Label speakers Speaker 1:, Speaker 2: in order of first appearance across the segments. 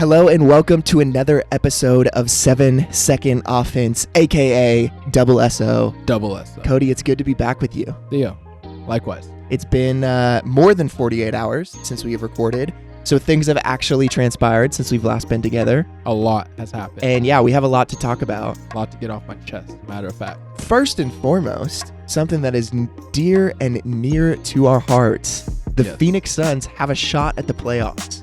Speaker 1: Hello and welcome to another episode of 7 Second Offense, aka Double SO.
Speaker 2: Double SO.
Speaker 1: Cody, it's good to be back with you.
Speaker 2: Theo, likewise.
Speaker 1: It's been more than 48 hours since we have recorded, so things have actually transpired since we've last been together.
Speaker 2: A lot has happened.
Speaker 1: And yeah, we have a lot to talk about.
Speaker 2: A lot to get off my chest, matter of fact.
Speaker 1: First and foremost, something that is dear and near to our hearts. The Phoenix Suns have a shot at the playoffs.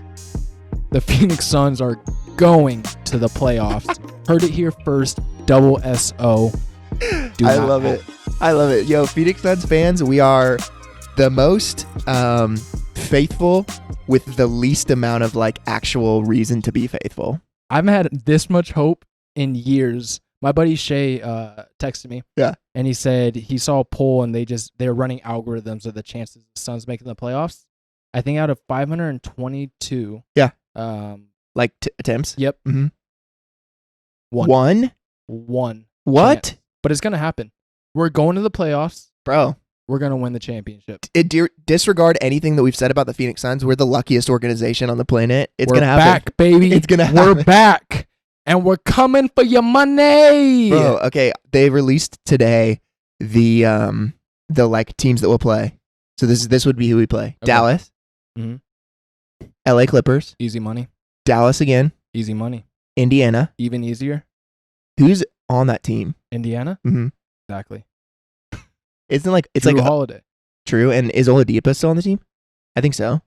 Speaker 2: The Phoenix Suns are going to the playoffs. Heard it here first. Double SO.
Speaker 1: I love it. I love it. Yo, Phoenix Suns fans, we are the most faithful with the least amount of actual reason to be faithful.
Speaker 2: I haven't had this much hope in years. My buddy Shay texted me.
Speaker 1: Yeah.
Speaker 2: And he said he saw a poll and they're running algorithms of the chances the Suns making the playoffs. I think out of 522.
Speaker 1: Yeah. Attempts?
Speaker 2: Yep.
Speaker 1: Mm-hmm.
Speaker 2: One.
Speaker 1: What?
Speaker 2: Chance. But it's going to happen. We're going to the playoffs.
Speaker 1: Bro.
Speaker 2: We're going to win the championship.
Speaker 1: Disregard anything that we've said about the Phoenix Suns. We're the luckiest organization on the planet. It's going to happen.
Speaker 2: We're back, baby.
Speaker 1: It's going to happen.
Speaker 2: We're back. And we're coming for your money.
Speaker 1: Bro, okay. They released today the teams that will play. So this would be who we play. Okay. Dallas.
Speaker 2: Mm-hmm.
Speaker 1: LA Clippers.
Speaker 2: Easy money.
Speaker 1: Dallas again.
Speaker 2: Easy money.
Speaker 1: Indiana.
Speaker 2: Even easier.
Speaker 1: Who's on that team?
Speaker 2: Indiana?
Speaker 1: Mm-hmm.
Speaker 2: Exactly.
Speaker 1: It's
Speaker 2: Drew
Speaker 1: like a
Speaker 2: Holiday.
Speaker 1: True. And is Oladipo still on the team? I think so.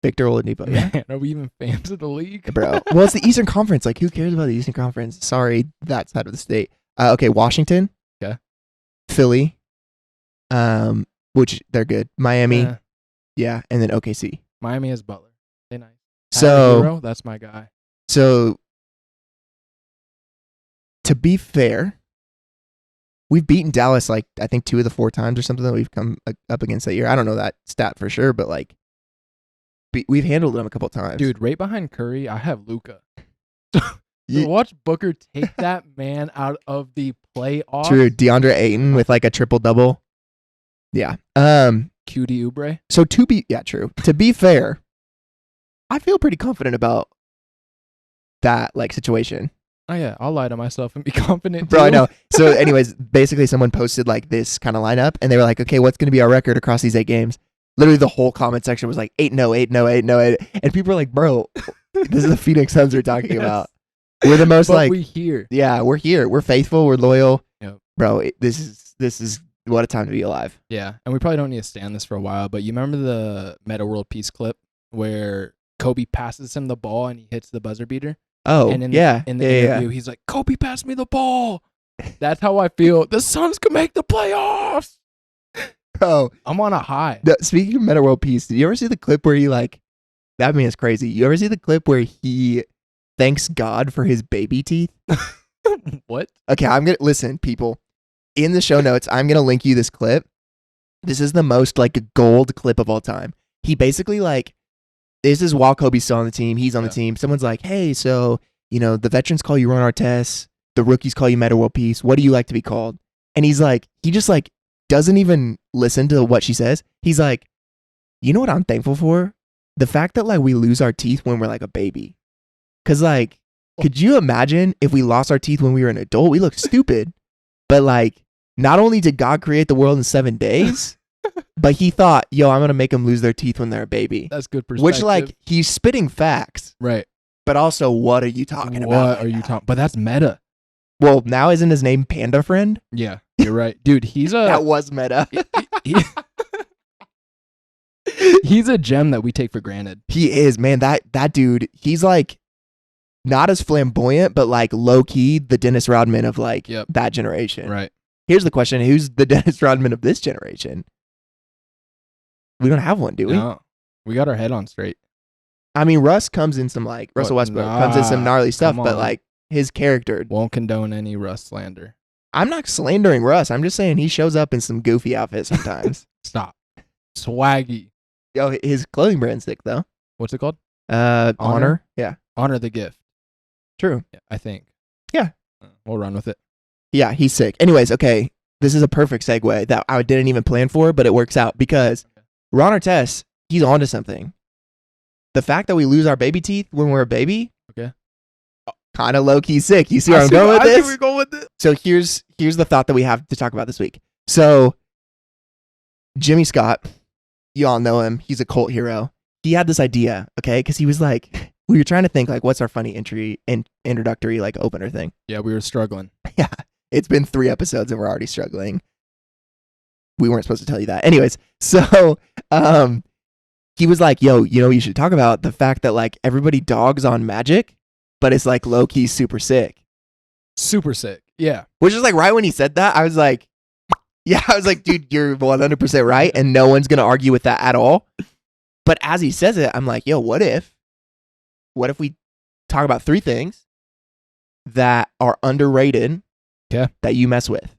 Speaker 1: Victor Oladipo. Yeah.
Speaker 2: Man, are we even fans of the league?
Speaker 1: Bro. Well, it's the Eastern Conference. Who cares about the Eastern Conference? Sorry, that side of the state. Okay, Washington.
Speaker 2: Okay.
Speaker 1: Philly. Which they're good. Miami. Yeah. And then OKC.
Speaker 2: Miami has Butler. They nice.
Speaker 1: So
Speaker 2: that's my guy.
Speaker 1: So to be fair, we've beaten Dallas I think 2 of the 4 times or something that we've come up against that year. I don't know that stat for sure, but we've handled them a couple times.
Speaker 2: Dude, right behind Curry, I have Luka. Watch Booker take that man out of the playoffs.
Speaker 1: True. DeAndre Ayton with a triple double. Yeah.
Speaker 2: Cutie Oubre.
Speaker 1: So true. To be fair, I feel pretty confident about that situation.
Speaker 2: Oh yeah, I'll lie to myself and be confident.
Speaker 1: Bro, I know. So anyways, basically someone posted this kind of lineup and they were like, okay, what's going to be our record across these 8 games? Literally the whole comment section was 8-0, 8-0, 8-0, 8. And people are like, bro, this is the Phoenix Suns we're talking about. We're the most
Speaker 2: we here.
Speaker 1: Yeah, we're here. We're faithful. We're loyal.
Speaker 2: Yep.
Speaker 1: Bro, this is what a time to be alive.
Speaker 2: Yeah, and we probably don't need to stand this for a while, but you remember the Meta World Peace clip where Kobe passes him the ball and he hits the buzzer beater?
Speaker 1: Oh,
Speaker 2: and in
Speaker 1: the
Speaker 2: interview, he's like, Kobe, pass me the ball. That's how I feel. The Suns can make the playoffs.
Speaker 1: Bro,
Speaker 2: I'm on a high.
Speaker 1: Speaking of Meta World Peace, did you ever see the clip where he that man is crazy. You ever see the clip where he thanks God for his baby teeth?
Speaker 2: What?
Speaker 1: Okay, listen, people. In the show notes, I'm going to link you this clip. This is the most gold clip of all time. He basically this is while Kobe's still on the team. He's on the team. Someone's like, hey, so, the veterans call you Ron Artest. The rookies call you Meta World Peace. What do you like to be called? And he's he just doesn't even listen to what she says. He's like, you know what I'm thankful for? The fact that we lose our teeth when we're a baby. Because could you imagine if we lost our teeth when we were an adult? We look stupid. But not only did God create the world in 7 days, but he thought, yo, I'm going to make them lose their teeth when they're a baby.
Speaker 2: That's good perspective.
Speaker 1: Which he's spitting facts.
Speaker 2: Right.
Speaker 1: But also, what are you talking about?
Speaker 2: What are you talking? But that's meta.
Speaker 1: Well, now isn't his name Panda Friend?
Speaker 2: Yeah, you're right. Dude, he's a...
Speaker 1: That was meta.
Speaker 2: He's a gem that we take for granted.
Speaker 1: He is, man. That dude, he's not as flamboyant, but low key the Dennis Rodman of that generation.
Speaker 2: Right.
Speaker 1: Here's the question: who's the Dennis Rodman of this generation? We don't have one, do we?
Speaker 2: No, we got our head on straight.
Speaker 1: I mean, Russ comes in some Russell Westbrook comes in some gnarly stuff, but his character
Speaker 2: won't condone any Russ slander.
Speaker 1: I'm not slandering Russ. I'm just saying he shows up in some goofy outfits sometimes.
Speaker 2: Stop. Swaggy.
Speaker 1: Yo, his clothing brand's sick though.
Speaker 2: What's it called?
Speaker 1: Honor. Yeah.
Speaker 2: Honor the gift.
Speaker 1: True.
Speaker 2: Yeah, I think.
Speaker 1: Yeah.
Speaker 2: We'll run with it.
Speaker 1: Yeah, he's sick. Anyways, okay. This is a perfect segue that I didn't even plan for, but it works out because Ron Artest, he's onto something. The fact that we lose our baby teeth when we're a baby, kind of low key sick. You see where I'm going with
Speaker 2: I see
Speaker 1: this?
Speaker 2: where you're going with this.
Speaker 1: So here's the thought that we have to talk about this week. So Jimmy Scott, you all know him. He's a cult hero. He had this idea, okay? Because he was like, we were trying to think like, what's our funny introductory like opener thing?
Speaker 2: Yeah, we were struggling.
Speaker 1: Yeah, it's been 3 episodes and we're already struggling. We weren't supposed to tell you that. Anyways, so he was like, yo, you should talk about the fact that like everybody dogs on magic, but it's like low key super sick.
Speaker 2: Super sick. Yeah.
Speaker 1: Which is like right when he said that, I was like, dude, you're 100% right. And no one's going to argue with that at all. But as he says it, I'm like, yo, what if we talk about 3 things that are underrated that you mess with?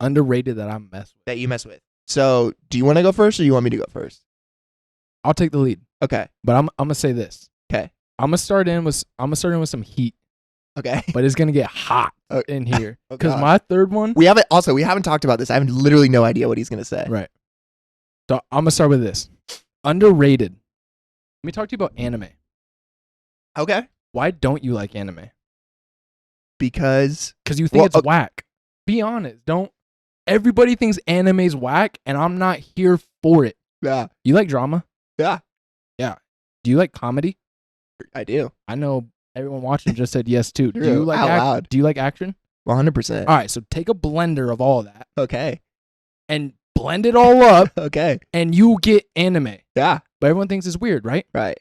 Speaker 2: Underrated that I mess with.
Speaker 1: That you mess with. So do you want to go first or you want me to go first?
Speaker 2: I'll take the lead.
Speaker 1: Okay.
Speaker 2: But I'm gonna say this.
Speaker 1: Okay.
Speaker 2: I'm gonna start in with some heat.
Speaker 1: Okay.
Speaker 2: But it's gonna get hot in here.
Speaker 1: Oh,
Speaker 2: Because
Speaker 1: God.
Speaker 2: my third one.
Speaker 1: We haven't talked about this. I have literally no idea what he's gonna say.
Speaker 2: Right. So I'm gonna start with this. Underrated. Let me talk to you about anime.
Speaker 1: Okay.
Speaker 2: Why don't you like anime?
Speaker 1: Because
Speaker 2: you think it's whack. Be honest. Everybody thinks anime's whack, and I'm not here for it.
Speaker 1: Yeah.
Speaker 2: You like drama?
Speaker 1: Yeah.
Speaker 2: Yeah. Do you like comedy?
Speaker 1: I do.
Speaker 2: I know everyone watching just said yes too.
Speaker 1: True.
Speaker 2: Do you like
Speaker 1: Out loud.
Speaker 2: Do you like action?
Speaker 1: 100%.
Speaker 2: All right, so take a blender of all that
Speaker 1: Okay.
Speaker 2: and blend it all up,
Speaker 1: Okay.
Speaker 2: and you get anime.
Speaker 1: Yeah.
Speaker 2: But everyone thinks it's weird, right?
Speaker 1: Right.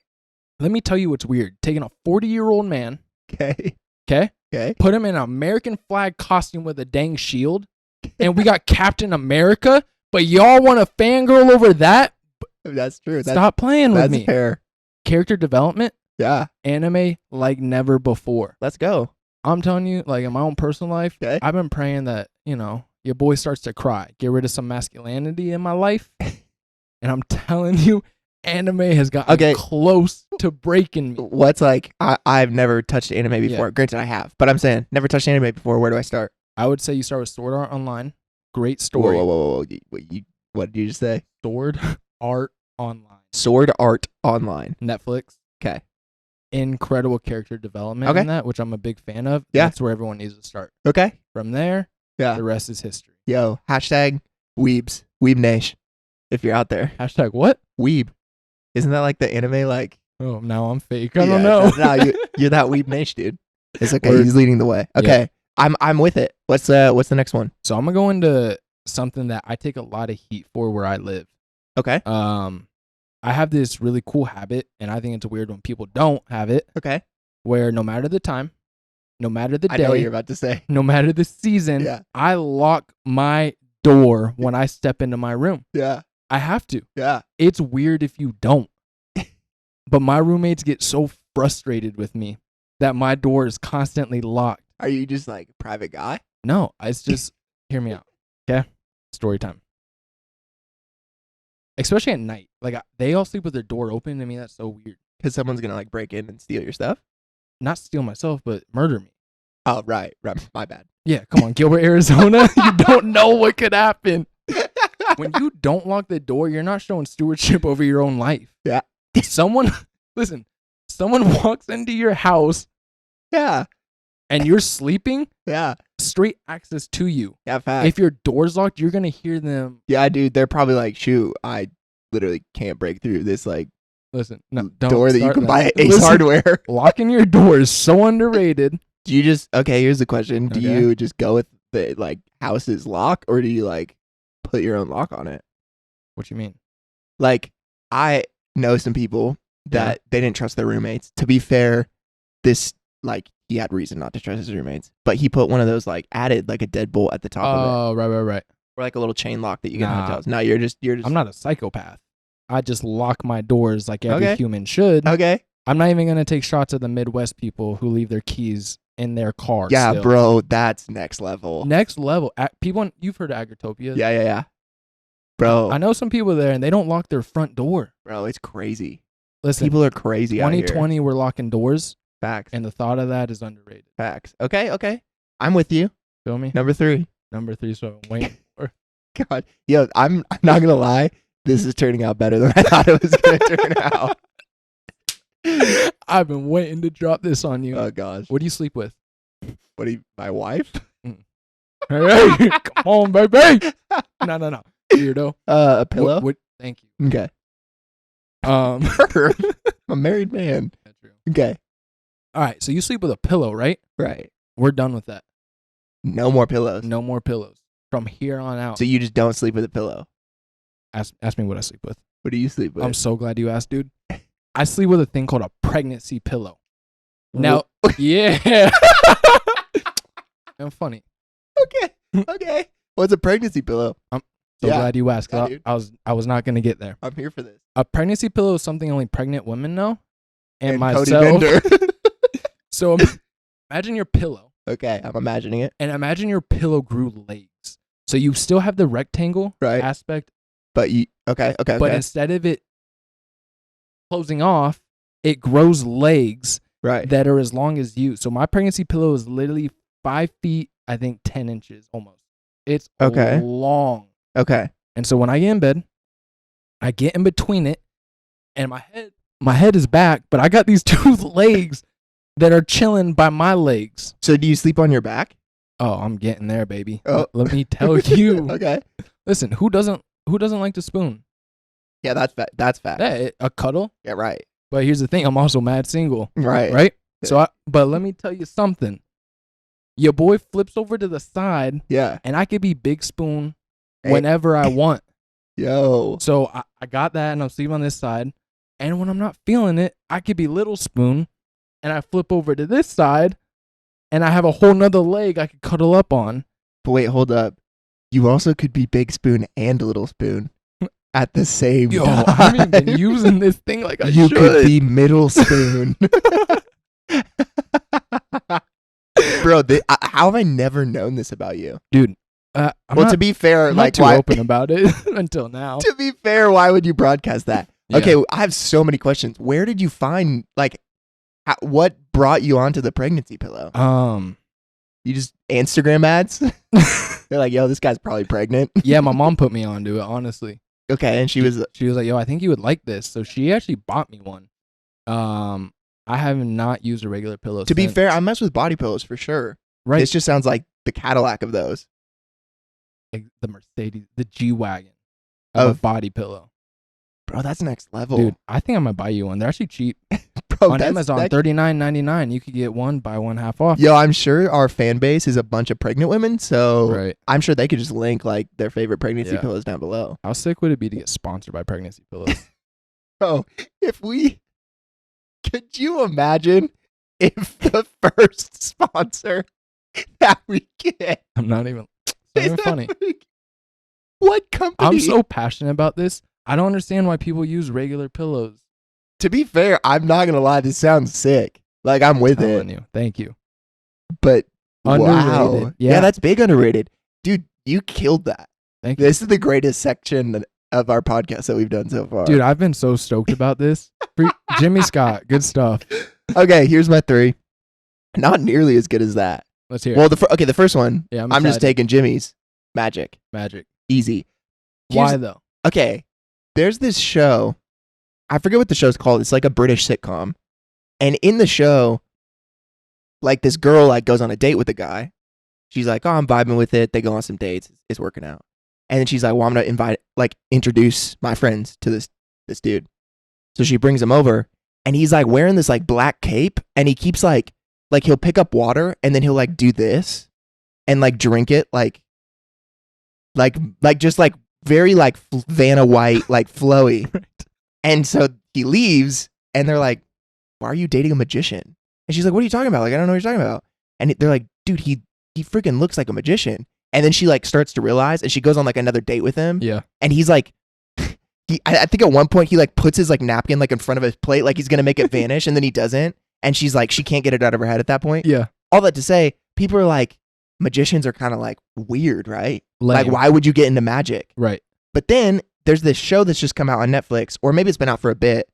Speaker 2: Let me tell you what's weird. Taking a 40-year-old man,
Speaker 1: Okay.
Speaker 2: okay, put him in an American flag costume with a dang shield, and we got Captain America, but y'all want to fangirl over that?
Speaker 1: That's true.
Speaker 2: Stop playing with me.
Speaker 1: That's fair.
Speaker 2: Character development,
Speaker 1: Yeah.
Speaker 2: anime like never before.
Speaker 1: Let's go.
Speaker 2: I'm telling you, like in my own personal life,
Speaker 1: Okay.
Speaker 2: I've been praying that, your boy starts to cry. Get rid of some masculinity in my life. And I'm telling you, anime has gotten close to breaking me.
Speaker 1: What's like, I've never touched anime before.
Speaker 2: Yeah.
Speaker 1: Granted, I have. But I'm saying, never touched anime before. Where do I start?
Speaker 2: I would say you start with Sword Art Online. Great story.
Speaker 1: Whoa. What did you just say?
Speaker 2: Sword Art Online.
Speaker 1: Sword Art Online.
Speaker 2: Netflix.
Speaker 1: Okay.
Speaker 2: Incredible character development in that, which I'm a big fan of.
Speaker 1: Yeah.
Speaker 2: That's where everyone needs to start.
Speaker 1: Okay.
Speaker 2: From there, the rest is history.
Speaker 1: Yo, hashtag Weebs. Weeb Nation. If you're out there.
Speaker 2: Hashtag what?
Speaker 1: Weeb. Isn't that like the anime like?
Speaker 2: Oh, now I'm fake. I don't know.
Speaker 1: No, you're that Weeb Nation, dude. It's okay.
Speaker 2: Word.
Speaker 1: He's leading the way. Okay. Yeah. I'm with it. What's the next one?
Speaker 2: So I'm gonna go into something that I take a lot of heat for where I live.
Speaker 1: Okay.
Speaker 2: I have this really cool habit, and I think it's weird when people don't have it.
Speaker 1: Okay.
Speaker 2: Where no matter the time, no matter the day,
Speaker 1: I know what you're about to say.
Speaker 2: No matter the season, I lock my door when I step into my room.
Speaker 1: Yeah.
Speaker 2: I have to.
Speaker 1: Yeah.
Speaker 2: It's weird if you don't. But my roommates get so frustrated with me that my door is constantly locked.
Speaker 1: Are you just like a private guy?
Speaker 2: No, it's just, hear me out. Okay? Story time. Especially at night. Like, they all sleep with their door open. To me, that's so weird.
Speaker 1: Because someone's going to like break in and steal your stuff?
Speaker 2: Not steal myself, but murder me.
Speaker 1: Oh, right. My bad.
Speaker 2: Yeah, come on. Gilbert, Arizona. You don't know what could happen. When you don't lock the door, you're not showing stewardship over your own life.
Speaker 1: Yeah.
Speaker 2: Someone walks into your house.
Speaker 1: Yeah.
Speaker 2: And you're sleeping.
Speaker 1: Yeah.
Speaker 2: Straight access to you.
Speaker 1: Yeah, fact.
Speaker 2: If your door's locked, you're going to hear them.
Speaker 1: Yeah, dude. They're probably like, shoot, I literally can't break through this like door that you can buy at Ace Hardware.
Speaker 2: Locking your door is so underrated.
Speaker 1: Do you just, here's the question. Do you just go with the like house's lock, or do you like put your own lock on it?
Speaker 2: What you mean?
Speaker 1: Like, I know some people that they didn't trust their roommates. To be fair, this like he had reason not to trust his roommates, but he put one of those like added like a deadbolt at the top of it.
Speaker 2: Oh, right.
Speaker 1: Or like a little chain lock that you get in hotels. No, you're just.
Speaker 2: I'm not a psychopath. I just lock my doors like every human should.
Speaker 1: Okay.
Speaker 2: I'm not even gonna take shots of the Midwest people who leave their keys in their car.
Speaker 1: Yeah,
Speaker 2: still.
Speaker 1: bro, that's next level.
Speaker 2: Next level. People, you've heard of Agritopia.
Speaker 1: Yeah. Bro,
Speaker 2: I know some people there, and they don't lock their front door.
Speaker 1: Bro, it's crazy.
Speaker 2: Listen,
Speaker 1: people are crazy.
Speaker 2: 2020, we're locking doors.
Speaker 1: Facts.
Speaker 2: And the thought of that is underrated.
Speaker 1: Facts. Okay. I'm with you.
Speaker 2: Feel me?
Speaker 1: Number 3.
Speaker 2: So I'm waiting for.
Speaker 1: God, yo, I'm not gonna lie. This is turning out better than I thought it was gonna turn out.
Speaker 2: I've been waiting to drop this on you.
Speaker 1: Oh gosh.
Speaker 2: What do you sleep with?
Speaker 1: What do you? My wife?
Speaker 2: Hey, come on, baby. No. Weirdo.
Speaker 1: A pillow.
Speaker 2: Thank you.
Speaker 1: Okay. I'm a married man.
Speaker 2: That's true.
Speaker 1: Okay.
Speaker 2: All right. So you sleep with a pillow, right?
Speaker 1: Right.
Speaker 2: We're done with that.
Speaker 1: No more pillows.
Speaker 2: No more pillows from here on out.
Speaker 1: So you just don't sleep with a pillow.
Speaker 2: Ask me what I sleep with.
Speaker 1: What do you sleep with?
Speaker 2: I'm so glad you asked, dude. I sleep with a thing called a pregnancy pillow. Now, yeah. I'm funny.
Speaker 1: Okay. What's a pregnancy pillow?
Speaker 2: So glad you asked.
Speaker 1: Yeah,
Speaker 2: I was not gonna get there.
Speaker 1: I'm here for this.
Speaker 2: A pregnancy pillow is something only pregnant women know, and myself.
Speaker 1: Cody Bender.
Speaker 2: So imagine your pillow.
Speaker 1: Okay, I'm imagining it.
Speaker 2: And imagine your pillow grew legs. So you still have the rectangle aspect.
Speaker 1: But you okay.
Speaker 2: But instead of it closing off, it grows legs that are as long as you. So my pregnancy pillow is literally 5 feet, I think 10 inches almost. It's long.
Speaker 1: Okay.
Speaker 2: And so when I get in bed, I get in between it, and my head is back, but I got these two legs that are chilling by my legs.
Speaker 1: So do you sleep on your back?
Speaker 2: Oh, I'm getting there, baby.
Speaker 1: Oh.
Speaker 2: Let me tell you.
Speaker 1: Okay.
Speaker 2: Listen, who doesn't like to spoon?
Speaker 1: Yeah, that's fat. That's fat.
Speaker 2: A cuddle.
Speaker 1: Yeah, right.
Speaker 2: But here's the thing, I'm also mad single.
Speaker 1: Right.
Speaker 2: So but let me tell you something. Your boy flips over to the side.
Speaker 1: Yeah.
Speaker 2: And I could be big spoon whenever I want.
Speaker 1: Yo.
Speaker 2: So I got that, and I'm sleeping on this side. And when I'm not feeling it, I could be little spoon, and I flip over to this side, and I have a whole nother leg I could cuddle up on.
Speaker 1: But wait, hold up. You also could be big spoon and little spoon at the same time.
Speaker 2: I haven't been using this thing like I should.
Speaker 1: You could be middle spoon. Bro, how have I never known this about you?
Speaker 2: Dude.
Speaker 1: To be fair,
Speaker 2: I'm
Speaker 1: like
Speaker 2: not too open about it until now.
Speaker 1: To be fair, why would you broadcast that?
Speaker 2: Yeah.
Speaker 1: Okay, I have so many questions. Where did you find what brought you onto the pregnancy pillow? You just Instagram ads? They're like, yo, this guy's probably pregnant.
Speaker 2: Yeah, my mom put me onto it, honestly.
Speaker 1: Okay, and she was
Speaker 2: like, yo, I think you would like this. So she actually bought me one. I have not used a regular pillow.
Speaker 1: To be fair, I mess with body pillows for sure.
Speaker 2: Right.
Speaker 1: This just sounds like the Cadillac of those.
Speaker 2: Like the Mercedes, the G-Wagon of a body pillow.
Speaker 1: Bro, that's next level.
Speaker 2: Dude, I think I might buy you one. They're actually cheap.
Speaker 1: Bro,
Speaker 2: on Amazon, $39.99. You could get one, buy one half off.
Speaker 1: Yo, I'm sure our fan base is a bunch of pregnant women, so I'm sure they could just link like their favorite pregnancy pillows down below.
Speaker 2: How sick would it be to get sponsored by pregnancy pillows?
Speaker 1: Bro, could you imagine if the first sponsor that we get?
Speaker 2: I'm not even. It's not even funny.
Speaker 1: What company?
Speaker 2: I'm so passionate about this. I don't understand why people use regular pillows.
Speaker 1: To be fair, I'm not gonna lie. This sounds sick. Like I'm with it.
Speaker 2: You. Thank you.
Speaker 1: But
Speaker 2: underrated.
Speaker 1: Wow. Yeah, that's big underrated, dude. You killed that.
Speaker 2: Thank you.
Speaker 1: This is the greatest section of our podcast that we've done so far.
Speaker 2: Dude, I've been so stoked about this. Jimmy Scott, good stuff.
Speaker 1: Okay, here's my 3. Not nearly as good as that.
Speaker 2: Let's hear.
Speaker 1: Well, the first one.
Speaker 2: Yeah,
Speaker 1: I'm just taking Jimmy's. Magic. Easy.
Speaker 2: Why though?
Speaker 1: Okay, there's this show. I forget what the show's called. It's like a British sitcom, and in the show, like this girl like goes on a date with a guy. She's like, "Oh, I'm vibing with it." They go on some dates. It's working out, and then she's like, "Well, I'm gonna introduce my friends to this dude." So she brings him over, and he's like wearing this like black cape, and he keeps like he'll pick up water, and then he'll like do this, and like drink it like just like very like Vanna White like flowy.
Speaker 2: Right.
Speaker 1: And so he leaves, and they're like, "Why are you dating a magician?" And she's like, "What are you talking about? Like, I don't know what you're talking about." And they're like, "Dude, he freaking looks like a magician." And then she like starts to realize, and she goes on like another date with him.
Speaker 2: Yeah.
Speaker 1: And he's like, I think at one point he like puts his like napkin like in front of his plate, like he's gonna make it vanish, and then he doesn't. And she's like, she can't get it out of her head at that point.
Speaker 2: Yeah.
Speaker 1: All that to say, people are like, magicians are kind of like weird, right?
Speaker 2: Lame.
Speaker 1: Like, why would you get into magic?
Speaker 2: Right.
Speaker 1: But then there's this show that's just come out on Netflix, or maybe it's been out for a bit.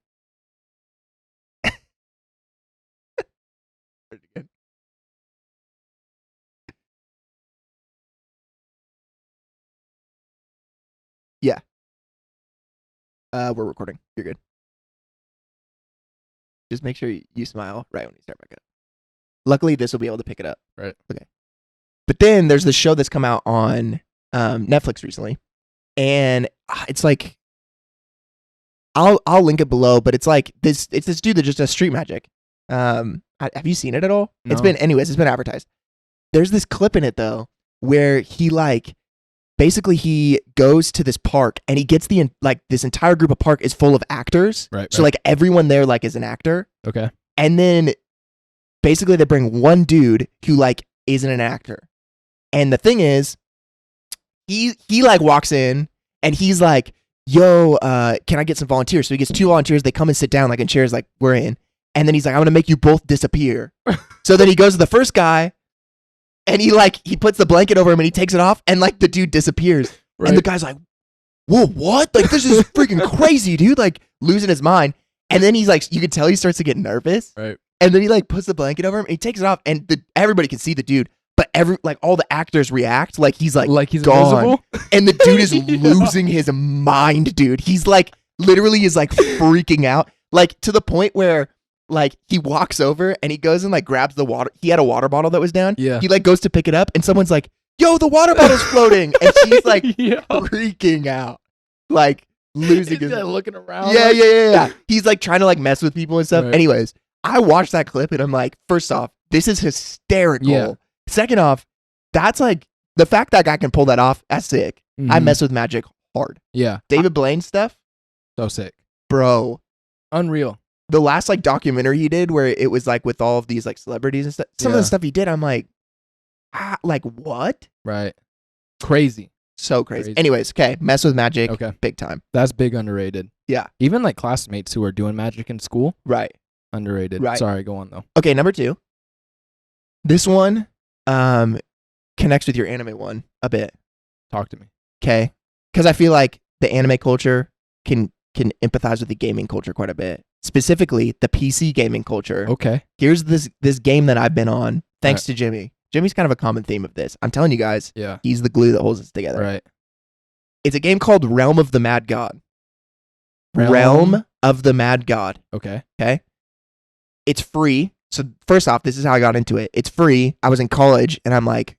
Speaker 1: Yeah. We're recording. You're good. Just make sure you smile right when you start back up. Luckily, this will be able to pick it up.
Speaker 2: Right.
Speaker 1: Okay. But then there's this show that's come out on Netflix recently, and it's like I'll link it below. But it's like this. It's this dude that just does street magic. Have you seen it at all?
Speaker 2: No.
Speaker 1: It's been advertised. There's this clip in it though where he like basically he goes to this park and he gets this entire group of park is full of actors.
Speaker 2: Right.
Speaker 1: So like everyone there like is an actor.
Speaker 2: Okay.
Speaker 1: And then basically they bring one dude who like isn't an actor. And the thing is, he like walks in and he's like, yo, can I get some volunteers? So he gets 2 volunteers. They come and sit down like in chairs like we're in. And then he's like, I'm going to make you both disappear. So then he goes to the first guy and he puts the blanket over him and he takes it off and like the dude disappears. Right. And the guy's like, whoa, what? Like this is freaking crazy, dude. Like losing his mind. And then he's like, you can tell he starts to get nervous.
Speaker 2: Right.
Speaker 1: And then he like puts the blanket over him and he takes it off and everybody can see the dude. But all the actors react like he's
Speaker 2: he's
Speaker 1: gone.
Speaker 2: invisible?
Speaker 1: And the dude is losing his mind, dude. He's like literally is like freaking out. Like to the point where like he walks over and he goes and like grabs the water. He had a water bottle that was down.
Speaker 2: Yeah.
Speaker 1: He like goes to pick it up and someone's like, yo, the water bottle's floating. And she's like freaking out. Like losing his
Speaker 2: mind. Looking around.
Speaker 1: Yeah. He's like trying to like mess with people and stuff. Right. Anyways, I watched that clip and I'm like, first off, this is hysterical. Yeah. Second off, that's like the fact that guy can pull that off, that's sick. Mm-hmm. I mess with magic hard.
Speaker 2: Yeah.
Speaker 1: David Blaine stuff.
Speaker 2: So sick.
Speaker 1: Bro.
Speaker 2: Unreal.
Speaker 1: The last like documentary he did where it was like with all of these like celebrities and stuff. Some of the stuff he did, I'm like, like what?
Speaker 2: Right. Crazy.
Speaker 1: So crazy. Anyways, okay. Mess with magic.
Speaker 2: Okay.
Speaker 1: Big time.
Speaker 2: That's big underrated.
Speaker 1: Yeah.
Speaker 2: Even like classmates who are doing magic in school.
Speaker 1: Right.
Speaker 2: Underrated.
Speaker 1: Right.
Speaker 2: Sorry, go on though.
Speaker 1: Okay, number 2. This one connects with your anime one a bit.
Speaker 2: Talk to me.
Speaker 1: Okay. Because I feel like the anime culture can empathize with the gaming culture quite a bit. Specifically, the PC gaming culture.
Speaker 2: Okay.
Speaker 1: Here's this game that I've been on thanks to Jimmy. Jimmy's kind of a common theme of this. I'm telling you guys.
Speaker 2: Yeah.
Speaker 1: He's the glue that holds us together.
Speaker 2: Right.
Speaker 1: It's a game called Realm of the Mad God. Realm of the Mad God.
Speaker 2: Okay.
Speaker 1: Okay. It's free. So first off, this is how I got into it. It's free. I was in college and I'm like,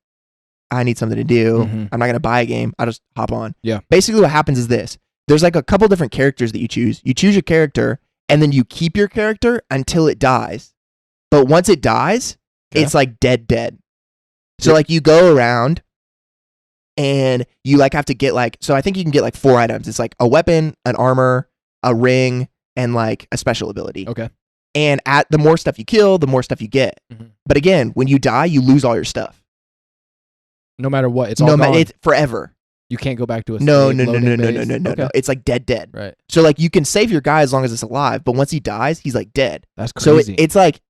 Speaker 1: I need something to do. Mm-hmm. I'm not going to buy a game. I'll just hop on.
Speaker 2: Yeah.
Speaker 1: Basically what happens is this. There's like a couple different characters that you choose. You choose your character and then you keep your character until it dies. But once it dies, it's like dead. So like you go around and you like have to get like, so I think you can get like 4 items. It's like a weapon, an armor, a ring, and like a special ability.
Speaker 2: Okay.
Speaker 1: And the more stuff you kill, the more stuff you get. Mm-hmm. But again, when you die, you lose all your stuff.
Speaker 2: No matter what, it's all gone.
Speaker 1: It's forever.
Speaker 2: You can't go back to a
Speaker 1: no.
Speaker 2: Okay.
Speaker 1: It's like dead.
Speaker 2: Right.
Speaker 1: So like you can save your guy as long as it's alive, but once he dies, he's like dead.
Speaker 2: That's crazy.
Speaker 1: So it's like,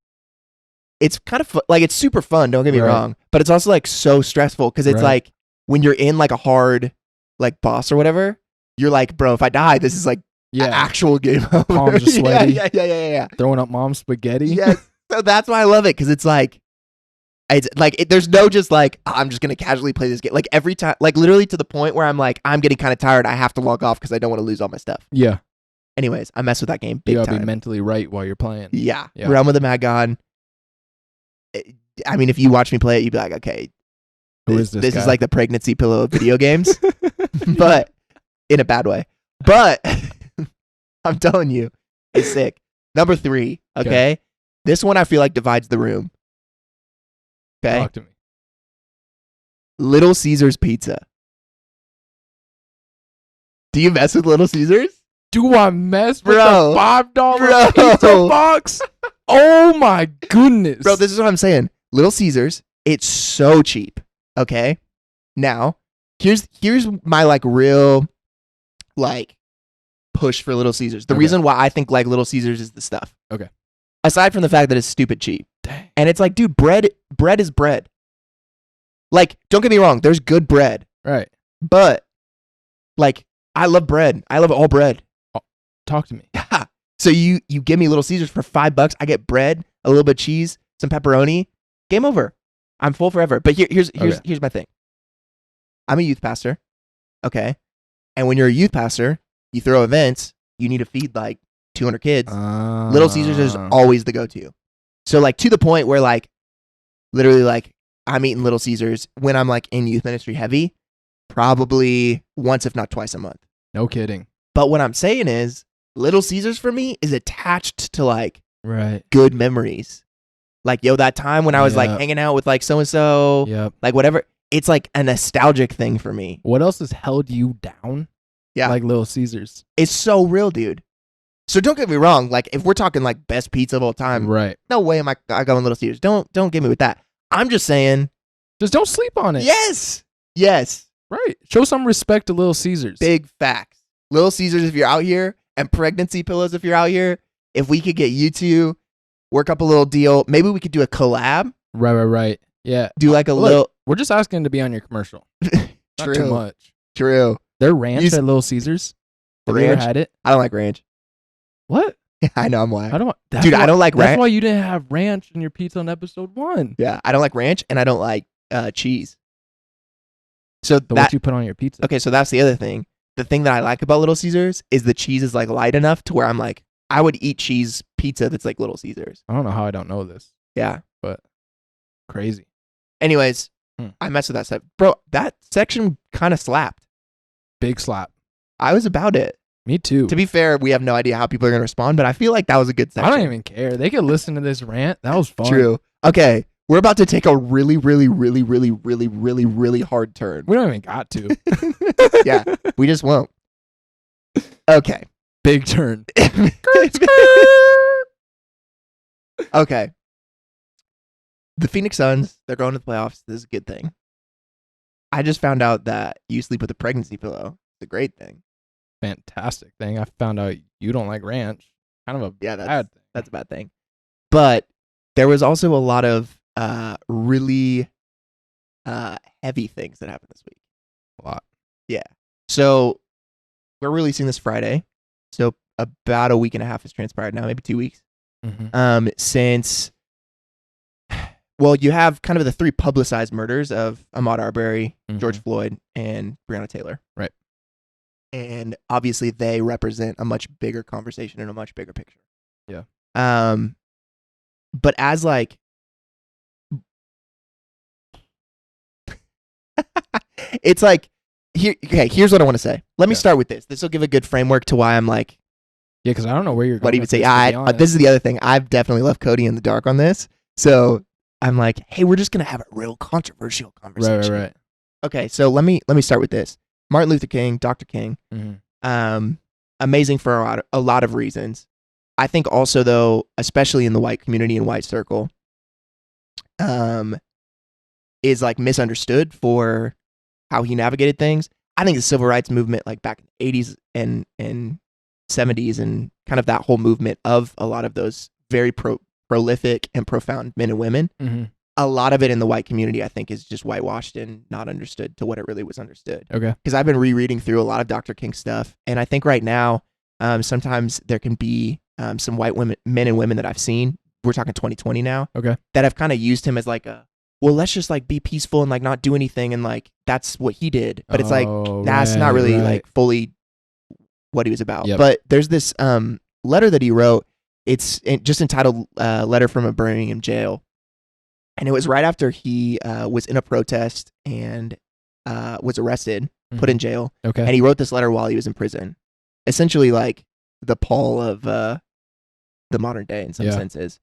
Speaker 1: it's kind of like it's super fun. Don't get me wrong, but it's also like so stressful because it's like when you're in like a hard like boss or whatever, you're like, bro, if I die, this is like actual game over.
Speaker 2: Palms are sweaty.
Speaker 1: Yeah.
Speaker 2: Throwing up mom's spaghetti.
Speaker 1: Yes. So that's why I love it because it's like. There's no just like I'm just gonna casually play this game like every time like literally to the point where I'm like I'm getting kind of tired. I have to log off because I don't want to lose all my stuff.
Speaker 2: Yeah.
Speaker 1: Anyways, I mess with that game big
Speaker 2: you gotta
Speaker 1: time.
Speaker 2: be mentally right while you're playing.
Speaker 1: Yeah. Realm of the Mad God. I mean, if you watch me play it, you'd be like, okay,
Speaker 2: who is this?
Speaker 1: This
Speaker 2: guy?
Speaker 1: is like the pregnancy pillow of video games, but in a bad way. But I'm telling you, it's sick. Number 3. Okay. This one I feel like divides the room. Okay.
Speaker 2: Talk to me.
Speaker 1: Little Caesars Pizza. Do you mess with Little Caesars?
Speaker 2: Do I mess with the $5 pizza box? Oh my goodness.
Speaker 1: Bro, this is what I'm saying. Little Caesars, it's so cheap. Okay? Now, here's my like real like push for Little Caesars. The reason why I think like Little Caesars is the stuff.
Speaker 2: Okay.
Speaker 1: Aside from the fact that it's stupid cheap.
Speaker 2: Dang.
Speaker 1: And it's like, dude, bread is bread. Like, don't get me wrong, there's good bread.
Speaker 2: Right.
Speaker 1: But like, I love bread. I love all bread.
Speaker 2: Talk to me.
Speaker 1: So you give me Little Caesars for $5. I get bread, a little bit of cheese, some pepperoni. Game over. I'm full forever. But here's my thing. I'm a youth pastor. Okay. And when you're a youth pastor, you throw events, you need to feed like 200 kids. Little Caesars is always the go-to. So like to the point where like literally like I'm eating Little Caesars when I'm like in youth ministry heavy, probably once if not twice a month.
Speaker 2: No kidding.
Speaker 1: But what I'm saying is Little Caesars for me is attached to like
Speaker 2: right
Speaker 1: good memories. Like, yo, that time when I was like hanging out with like so-and-so, like whatever. It's like a nostalgic thing for me.
Speaker 2: What else has held you down?
Speaker 1: Yeah.
Speaker 2: Like Little Caesars.
Speaker 1: It's so real, dude. So don't get me wrong. Like if we're talking like best pizza of all time,
Speaker 2: right?
Speaker 1: No way am I going Little Caesars. Don't get me with that. I'm just saying.
Speaker 2: Just don't sleep on it.
Speaker 1: Yes.
Speaker 2: Right. Show some respect to Little Caesars.
Speaker 1: Big facts. Little Caesars if you're out here, and pregnancy pillows if you're out here. If we could get you two, work up a little deal. Maybe we could do a collab.
Speaker 2: Right. Yeah.
Speaker 1: Do like a little.
Speaker 2: We're just asking to be on your commercial. Not too much.
Speaker 1: True.
Speaker 2: Their ranch at Little Caesars. Have you ever had it?
Speaker 1: I don't like ranch.
Speaker 2: What?
Speaker 1: I know I'm lying.
Speaker 2: I don't like ranch.
Speaker 1: That's
Speaker 2: why you didn't have ranch in your pizza on episode 1.
Speaker 1: Yeah, I don't like ranch and I don't like cheese. So
Speaker 2: what you put on your pizza?
Speaker 1: Okay, so that's the other thing. The thing that I like about Little Caesars is the cheese is like light enough to where I'm like, I would eat cheese pizza that's like Little Caesars.
Speaker 2: I don't know how I don't know this.
Speaker 1: Yeah.
Speaker 2: But crazy.
Speaker 1: Anyways, I messed with that stuff. Bro, that section kind of slapped.
Speaker 2: Big slap.
Speaker 1: I was about it.
Speaker 2: Me too.
Speaker 1: To be fair, we have no idea how people are going to respond, but I feel like that was a good section.
Speaker 2: I don't even care. They could listen to this rant. That was fun.
Speaker 1: True. Okay. We're about to take a really, really, really, really, really, really, really hard turn.
Speaker 2: We don't even got to.
Speaker 1: Yeah. We just won't. Okay.
Speaker 2: Big turn.
Speaker 1: Okay. The Phoenix Suns, they're going to the playoffs. This is a good thing. I just found out that you sleep with a pregnancy pillow. It's a great thing.
Speaker 2: Fantastic thing. I found out you don't like ranch. Kind of a bad thing.
Speaker 1: That's a bad thing. But there was also a lot of really heavy things that happened this week.
Speaker 2: A lot.
Speaker 1: Yeah. So we're releasing this Friday. So about a week and a half has transpired now, maybe 2 weeks. Since, well, you have kind of the 3 publicized murders of Ahmaud Arbery, George Floyd, and Breonna Taylor.
Speaker 2: Right.
Speaker 1: And obviously they represent a much bigger conversation and a much bigger picture.
Speaker 2: Yeah.
Speaker 1: But as like, it's like, here's what I want to say. Let me start with this. This will give a good framework to why I'm like,
Speaker 2: yeah, because I don't know where you're going.
Speaker 1: What even say? This is the other thing. I've definitely left Cody in the dark on this. So I'm like, hey, we're just gonna have a real controversial conversation.
Speaker 2: Right.
Speaker 1: Okay, so let me start with this. Martin Luther King, Dr. King, amazing for a lot of reasons. I think also though, especially in the white community and white circle, is like misunderstood for how he navigated things. I think the civil rights movement, like back in the 80s and 70s, and kind of that whole movement of a lot of those very prolific and profound men and women, a lot of it in the white community, I think, is just whitewashed and not understood to what it really was understood.
Speaker 2: Okay.
Speaker 1: Because I've been rereading through a lot of Dr. King stuff, and I think right now, sometimes there can be some white men and women that I've seen, we're talking 2020 now, that have kind of used him as like well, let's just like be peaceful and like not do anything, and like that's what he did. But it's like, that's not really like fully what he was about.
Speaker 2: Yep.
Speaker 1: But there's this letter that he wrote. It's just entitled Letter from a Birmingham Jail. And it was right after he was in a protest and was arrested, put in jail.
Speaker 2: Okay.
Speaker 1: And he wrote this letter while he was in prison. Essentially like the Paul of the modern day in some senses.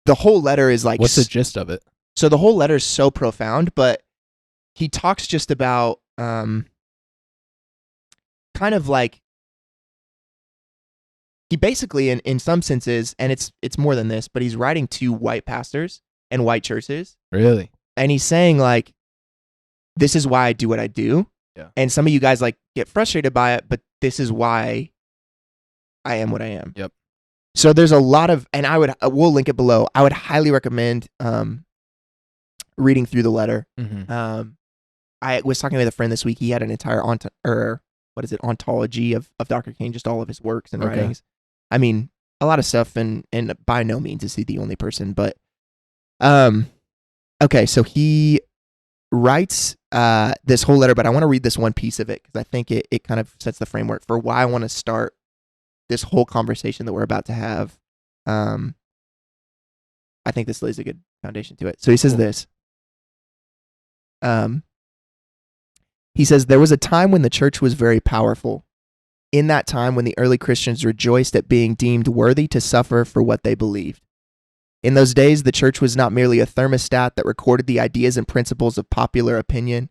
Speaker 1: The whole letter is like...
Speaker 2: What's the gist of it?
Speaker 1: So the whole letter is so profound, but he talks just about kind of like... He basically, in some senses, and it's more than this, but he's writing to white pastors and white churches.
Speaker 2: Really?
Speaker 1: And he's saying like, this is why I do what I do.
Speaker 2: Yeah.
Speaker 1: And some of you guys like get frustrated by it, but this is why I am what I am.
Speaker 2: Yep.
Speaker 1: So there's a lot of, and we'll link it below. I would highly recommend reading through the letter. I was talking with a friend this week. He had an entire ontology of Dr. King, just all of his works and writings. I mean, a lot of stuff, and by no means is he the only person, but okay, so he writes this whole letter, but I want to read this one piece of it because I think it kind of sets the framework for why I want to start this whole conversation that we're about to have, I think this lays a good foundation to it. So he says this. He says, there was a time when the church was very powerful. In that time when the early Christians rejoiced at being deemed worthy to suffer for what they believed. In those days, the church was not merely a thermostat that recorded the ideas and principles of popular opinion.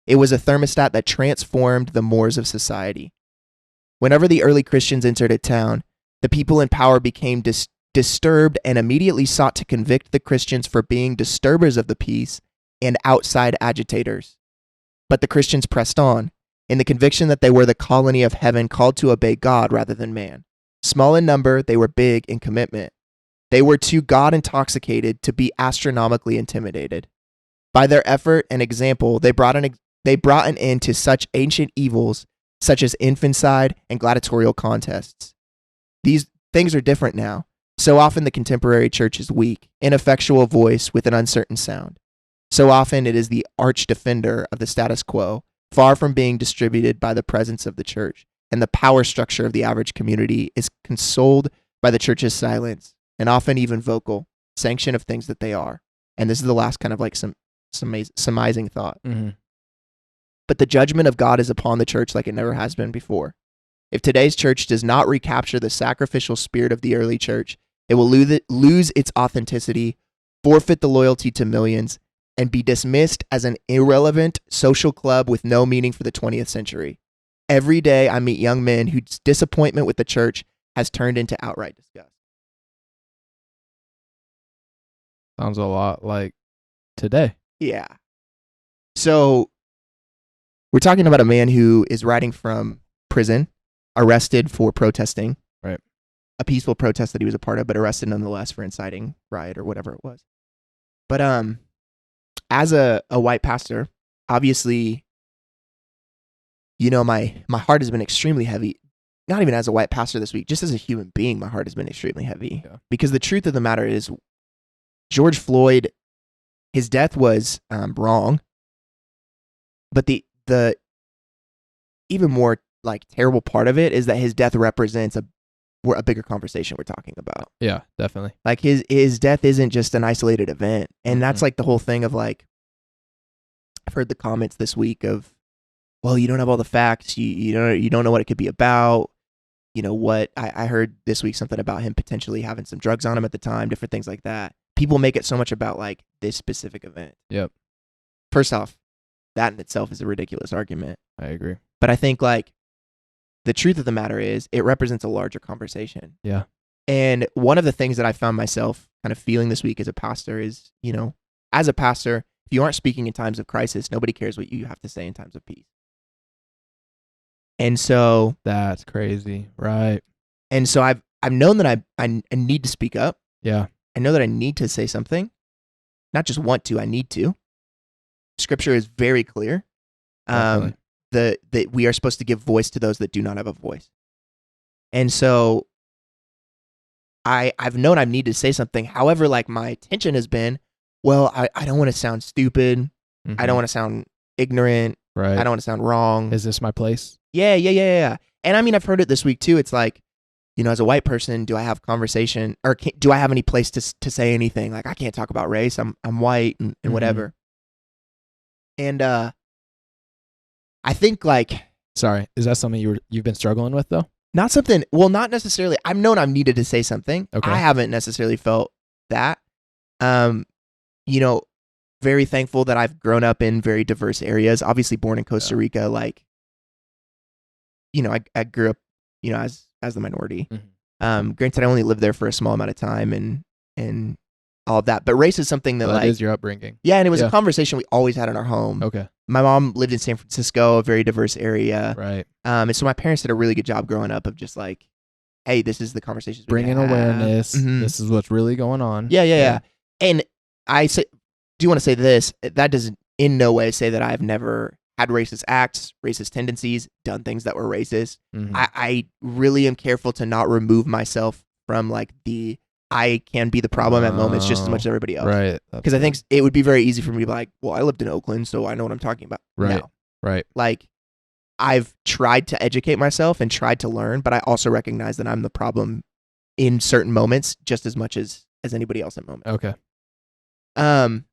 Speaker 1: It was a thermostat that transformed the mores of society. Whenever the early Christians entered a town, the people in power became disturbed and immediately sought to convict the Christians for being disturbers of the peace and outside agitators. But the Christians pressed on, in the conviction that they were the colony of heaven called to obey God rather than man. Small in number, they were big in commitment. They were too God-intoxicated to be astronomically intimidated. By their effort and example, they brought an end to such ancient evils such as infanticide and gladiatorial contests. These things are different now. So often the contemporary church is weak, ineffectual voice with an uncertain sound. So often it is the arch defender of the status quo, far from being distributed by the presence of the church, and the power structure of the average community is consoled by the church's silence, and often even vocal, sanction of things that they are. And this is the last kind of like some surmising thought.
Speaker 2: Mm-hmm.
Speaker 1: But the judgment of God is upon the church like it never has been before. If today's church does not recapture the sacrificial spirit of the early church, it will lose its authenticity, forfeit the loyalty to millions, and be dismissed as an irrelevant social club with no meaning for the 20th century. Every day I meet young men whose disappointment with the church has turned into outright disgust.
Speaker 2: Sounds a lot like today.
Speaker 1: Yeah. So we're talking about a man who is writing from prison, arrested for protesting.
Speaker 2: Right.
Speaker 1: A peaceful protest that he was a part of, but arrested nonetheless for inciting riot or whatever it was. But as a white pastor, obviously, you know, my heart has been extremely heavy. Not even as a white pastor this week, just as a human being, my heart has been extremely heavy.
Speaker 2: Yeah. Because
Speaker 1: the truth of the matter is, George Floyd, his death was wrong, but the even more like terrible part of it is that his death represents a bigger conversation we're talking about.
Speaker 2: Yeah, definitely.
Speaker 1: Like his death isn't just an isolated event, and that's like the whole thing of like, I've heard the comments this week of, well, you don't have all the facts, you don't know what it could be about. You know what? I heard this week something about him potentially having some drugs on him at the time, different things like that. People make it so much about like this specific event.
Speaker 2: Yep.
Speaker 1: First off, that in itself is a ridiculous argument.
Speaker 2: I agree.
Speaker 1: But I think like the truth of the matter is it represents a larger conversation.
Speaker 2: Yeah.
Speaker 1: And one of the things that I found myself kind of feeling this week as a pastor is, you know, as a pastor, if you aren't speaking in times of crisis, nobody cares what you have to say in times of peace. And so
Speaker 2: that's crazy, right?
Speaker 1: And so I've known that I need to speak up.
Speaker 2: Yeah.
Speaker 1: I know that I need to say something. Not just want to, I need to. Scripture is very clear. That we are supposed to give voice to those that do not have a voice. And so I've known I need to say something. However, like my tension has been, well, I don't want to sound stupid. Mm-hmm. I don't want to sound ignorant.
Speaker 2: Right.
Speaker 1: I don't want to sound wrong.
Speaker 2: Is this my place?
Speaker 1: Yeah. And I mean, I've heard it this week too. It's like, you know, as a white person, do I have conversation or do I have any place to say anything? Like I can't talk about race. I'm white and whatever. And I think like,
Speaker 2: sorry, is that something you've been struggling with though?
Speaker 1: Not something. Well, not necessarily. I've known I've needed to say something.
Speaker 2: Okay.
Speaker 1: I haven't necessarily felt that. You know, very thankful that I've grown up in very diverse areas. Obviously, born in Costa Rica, like, you know, I grew up, you know, as the minority. Mm-hmm. Granted, I only lived there for a small amount of time and all of that. But race is something that,
Speaker 2: that
Speaker 1: like,
Speaker 2: is your upbringing.
Speaker 1: Yeah, and it was a conversation we always had in our home.
Speaker 2: Okay.
Speaker 1: My mom lived in San Francisco, a very diverse area.
Speaker 2: Right.
Speaker 1: And so my parents did a really good job growing up of just like, hey, this is the conversations we
Speaker 2: bringing awareness. Mm-hmm. This is what's really going on.
Speaker 1: Yeah. And I do want to say this. That doesn't in no way say that I've never had racist acts, racist tendencies, done things that were racist. Mm-hmm. I really am careful to not remove myself from like I can be the problem at moments just as much as everybody else.
Speaker 2: Right.
Speaker 1: Because I think it would be very easy for me to be like, well, I lived in Oakland, so I know what I'm talking about.
Speaker 2: Right.
Speaker 1: No.
Speaker 2: Right.
Speaker 1: Like, I've tried to educate myself and tried to learn, but I also recognize that I'm the problem in certain moments just as much as anybody else at moments.
Speaker 2: Okay.
Speaker 1: But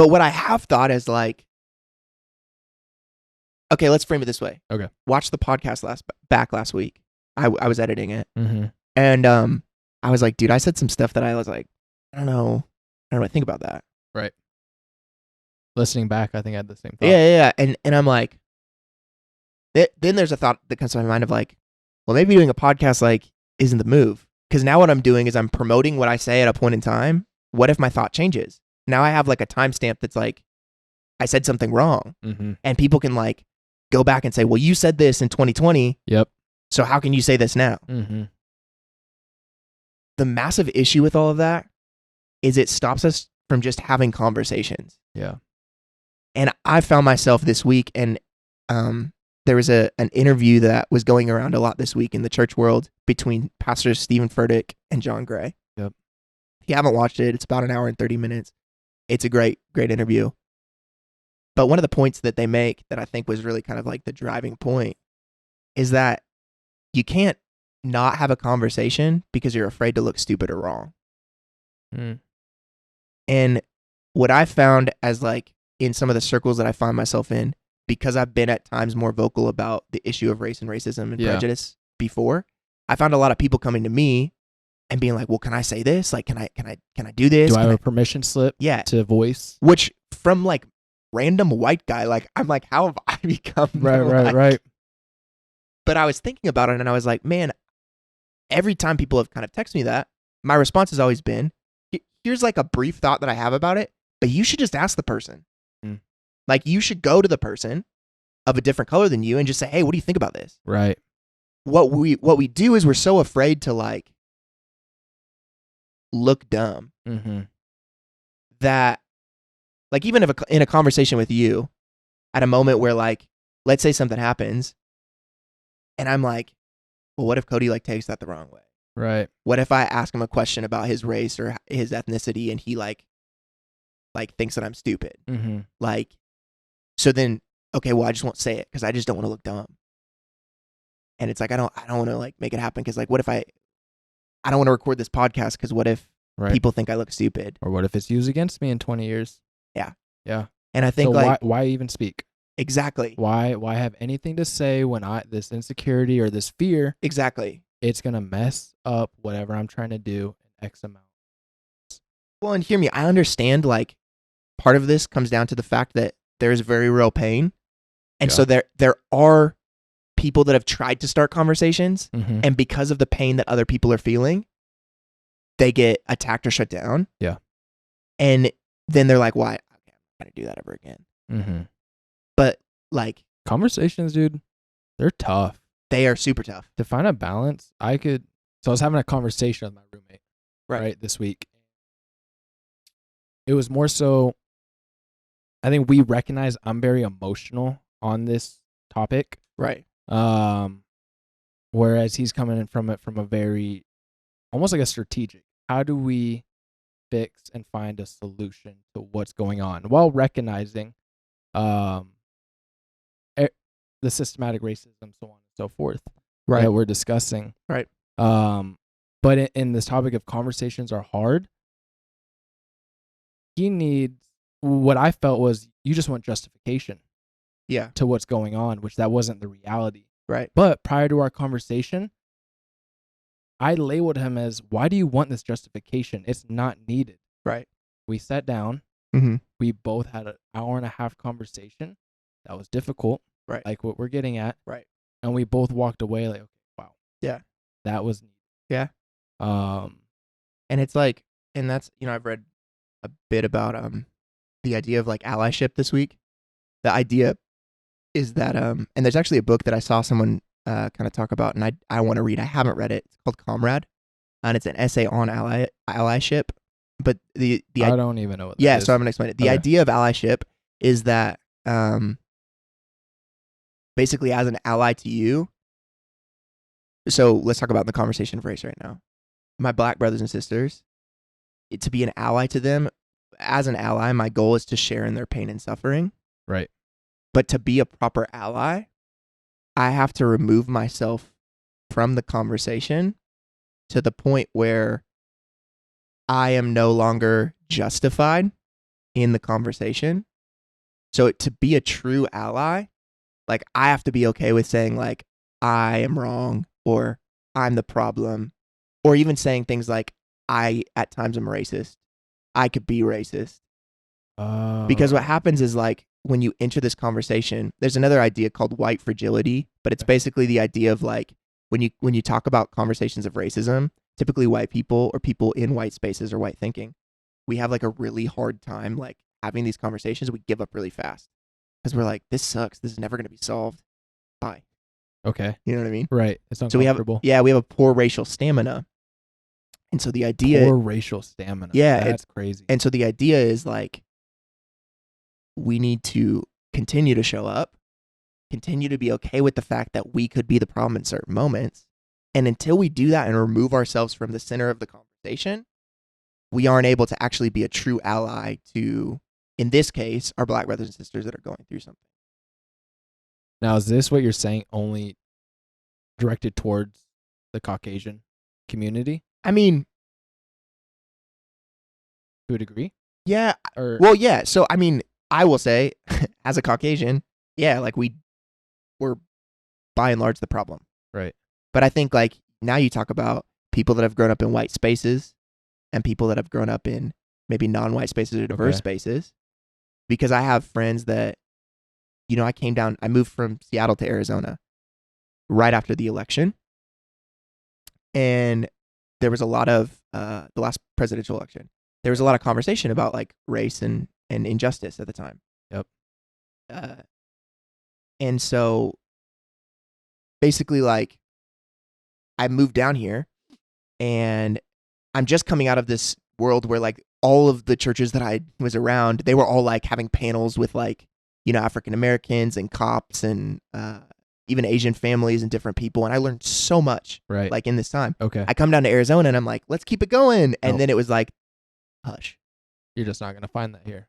Speaker 1: what I have thought is like, okay, let's frame it this way.
Speaker 2: Okay.
Speaker 1: Watch the podcast last week. I was editing it.
Speaker 2: Mm-hmm.
Speaker 1: And I was like, dude, I said some stuff that I was like, I don't know what I think about that.
Speaker 2: Right. Listening back, I think I had the same thought.
Speaker 1: Yeah. And I'm like, then there's a thought that comes to my mind of like, well, maybe doing a podcast like isn't the move. Because now what I'm doing is I'm promoting what I say at a point in time. What if my thought changes? Now I have like a timestamp that's like, I said something wrong.
Speaker 2: Mm-hmm.
Speaker 1: And people can like go back and say, well, you said this in 2020.
Speaker 2: Yep.
Speaker 1: So how can you say this now?
Speaker 2: Mm-hmm.
Speaker 1: The massive issue with all of that is it stops us from just having conversations.
Speaker 2: Yeah.
Speaker 1: And I found myself this week, and there was an interview that was going around a lot this week in the church world between Pastors Stephen Furtick and John Gray.
Speaker 2: Yep.
Speaker 1: If you haven't watched it, it's about an hour and 30 minutes. It's a great interview. But one of the points that they make that I think was really kind of like the driving point is that you can't not have a conversation because you're afraid to look stupid or wrong.
Speaker 2: Mm.
Speaker 1: And what I found as like in some of the circles that I find myself in, because I've been at times more vocal about the issue of race and racism and prejudice before, I found a lot of people coming to me and being like, well, can I say this? Like, can I do this?
Speaker 2: Do I have a permission slip to voice?
Speaker 1: Which from like random white guy, like, I'm like, how have I become?
Speaker 2: Right.
Speaker 1: But I was thinking about it and I was like, man, every time people have kind of texted me that, my response has always been, here's like a brief thought that I have about it, but you should just ask the person.
Speaker 2: Mm.
Speaker 1: Like, you should go to the person of a different color than you and just say, hey, what do you think about this?
Speaker 2: Right.
Speaker 1: What we do is we're so afraid to like look dumb that like even if in a conversation with you at a moment where like, let's say something happens and I'm like, well, what if Cody like takes that the wrong way?
Speaker 2: Right.
Speaker 1: What if I ask him a question about his race or his ethnicity and he like thinks that I'm stupid?
Speaker 2: Mm-hmm.
Speaker 1: Like, so then, okay, well, I just won't say it because I just don't want to look dumb. And it's like, I don't want to like make it happen because like, what if I don't want to record this podcast because what if people think I look stupid?
Speaker 2: Or what if it's used against me in 20 years? Yeah.
Speaker 1: And I think
Speaker 2: so
Speaker 1: like,
Speaker 2: why even speak?
Speaker 1: Exactly.
Speaker 2: Why have anything to say when this insecurity or this fear?
Speaker 1: Exactly.
Speaker 2: It's going to mess up whatever I'm trying to do in X amount.
Speaker 1: Well, and hear me, I understand like part of this comes down to the fact that there's very real pain. And so there are people that have tried to start conversations and because of the pain that other people are feeling, they get attacked or shut down.
Speaker 2: Yeah.
Speaker 1: And then they're like, why? Okay, I'm not going to do that ever again.
Speaker 2: Mm-hmm.
Speaker 1: But like
Speaker 2: conversations, dude, they're tough.
Speaker 1: They are super tough.
Speaker 2: To find a balance, so I was having a conversation with my roommate right this week. It was more so, I think we recognize I'm very emotional on this topic.
Speaker 1: Right.
Speaker 2: Whereas he's coming in from it from a very, almost like a strategic. How do we fix and find a solution to what's going on while recognizing the systematic racism, so on and so forth, that we're discussing.
Speaker 1: Right.
Speaker 2: But in this topic of conversations are hard, he needs, what I felt was, you just want justification to what's going on, which that wasn't the reality.
Speaker 1: Right.
Speaker 2: But prior to our conversation, I labeled him as, why do you want this justification? It's not needed.
Speaker 1: Right.
Speaker 2: We sat down. We both had an hour and a half conversation. That was difficult.
Speaker 1: Right.
Speaker 2: Like what we're getting at.
Speaker 1: Right.
Speaker 2: And we both walked away like, okay, wow.
Speaker 1: Yeah.
Speaker 2: That was neat.
Speaker 1: Yeah. And it's like, and that's, I've read a bit about the idea of like allyship this week. The idea is that and there's actually a book that I saw someone kind of talk about and I want to read. I haven't read it. It's called Comrade. And it's an essay on allyship. But I
Speaker 2: don't even know what that is.
Speaker 1: So I'm gonna explain it. The idea of allyship is that basically as an ally to you. So let's talk about the conversation of race right now. My black brothers and sisters, to be an ally to them, as an ally, my goal is to share in their pain and suffering.
Speaker 2: Right.
Speaker 1: But to be a proper ally, I have to remove myself from the conversation to the point where I am no longer justified in the conversation. So to be a true ally, like I have to be okay with saying like, I am wrong or I'm the problem, or even saying things like, I at times am racist. I could be racist. Because what happens is like when you enter this conversation, there's another idea called white fragility, but it's basically the idea of like when you talk about conversations of racism, typically white people or people in white spaces or white thinking, we have like a really hard time like having these conversations. We give up really fast because we're like, this sucks. This is never going to be solved. Bye.
Speaker 2: Okay.
Speaker 1: You know what I mean?
Speaker 2: Right. It's
Speaker 1: So we have a poor racial stamina. And so the idea,
Speaker 2: poor racial stamina.
Speaker 1: Yeah,
Speaker 2: that's crazy.
Speaker 1: And so the idea is like, we need to continue to show up, continue to be okay with the fact that we could be the problem in certain moments. And until we do that and remove ourselves from the center of the conversation, we aren't able to actually be a true ally to, in this case, our Black brothers and sisters that are going through something.
Speaker 2: Now, is this what you're saying only directed towards the Caucasian community?
Speaker 1: I mean,
Speaker 2: to a degree?
Speaker 1: Yeah. Well, yeah. So, I mean, I will say, as a Caucasian, yeah, like we're by and large the problem.
Speaker 2: Right.
Speaker 1: But I think like now you talk about people that have grown up in white spaces and people that have grown up in maybe non-white spaces or diverse spaces. Because I have friends that, you know, I moved from Seattle to Arizona right after the election. And there was a lot of, the last presidential election, there was a lot of conversation about like race and injustice at the time.
Speaker 2: Yep.
Speaker 1: And so basically like I moved down here and I'm just coming out of this world where like all of the churches that I was around, they were all like having panels with like, you know, African Americans and cops and even Asian families and different people. And I learned so much like in this time.
Speaker 2: Okay.
Speaker 1: I come down to Arizona and I'm like, let's keep it going. And then it was like, hush.
Speaker 2: You're just not going to find that here.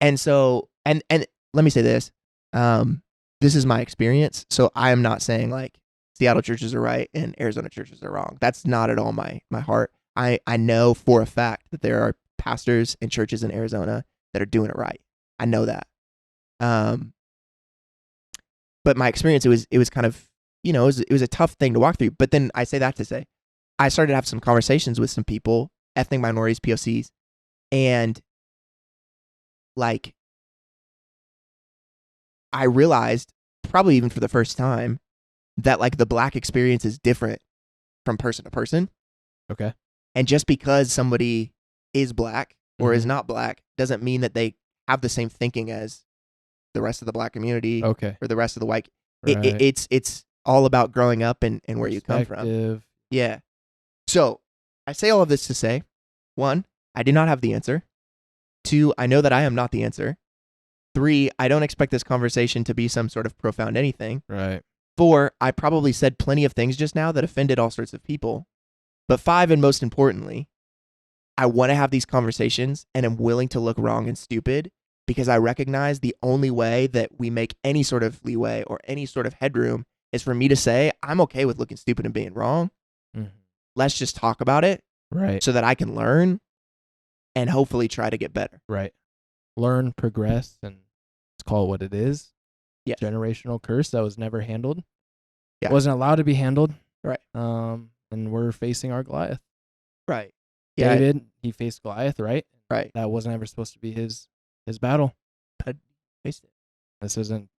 Speaker 1: And so, and let me say this, this is my experience. So I am not saying like Seattle churches are right and Arizona churches are wrong. That's not at all my heart. I know for a fact that there are pastors and churches in Arizona that are doing it right. I know that. But my experience, it was kind of, you know, it was a tough thing to walk through. But then I say that to say, I started to have some conversations with some people, ethnic minorities, POCs, and like, I realized probably even for the first time that like the Black experience is different from person to person.
Speaker 2: Okay.
Speaker 1: And just because somebody is Black or is not Black doesn't mean that they have the same thinking as the rest of the Black community or the rest of the white. Right. It's all about growing up and where you come from. Yeah. So I say all of this to say, 1, I do not have the answer. 2, I know that I am not the answer. 3, I don't expect this conversation to be some sort of profound anything.
Speaker 2: Right.
Speaker 1: 4, I probably said plenty of things just now that offended all sorts of people. But 5, and most importantly, I want to have these conversations and am willing to look wrong and stupid because I recognize the only way that we make any sort of leeway or any sort of headroom is for me to say, I'm okay with looking stupid and being wrong. Mm-hmm. Let's just talk about it.
Speaker 2: Right.
Speaker 1: So that I can learn and hopefully try to get better.
Speaker 2: Right. Learn, progress, and let's call it what it is.
Speaker 1: Yeah.
Speaker 2: Generational curse that was never handled.
Speaker 1: Yeah.
Speaker 2: Wasn't allowed to be handled.
Speaker 1: Right.
Speaker 2: And we're facing our Goliath.
Speaker 1: Right. Yeah.
Speaker 2: David, he faced Goliath, right?
Speaker 1: Right.
Speaker 2: That wasn't ever supposed to be his battle.
Speaker 1: But faced it.
Speaker 2: This isn't.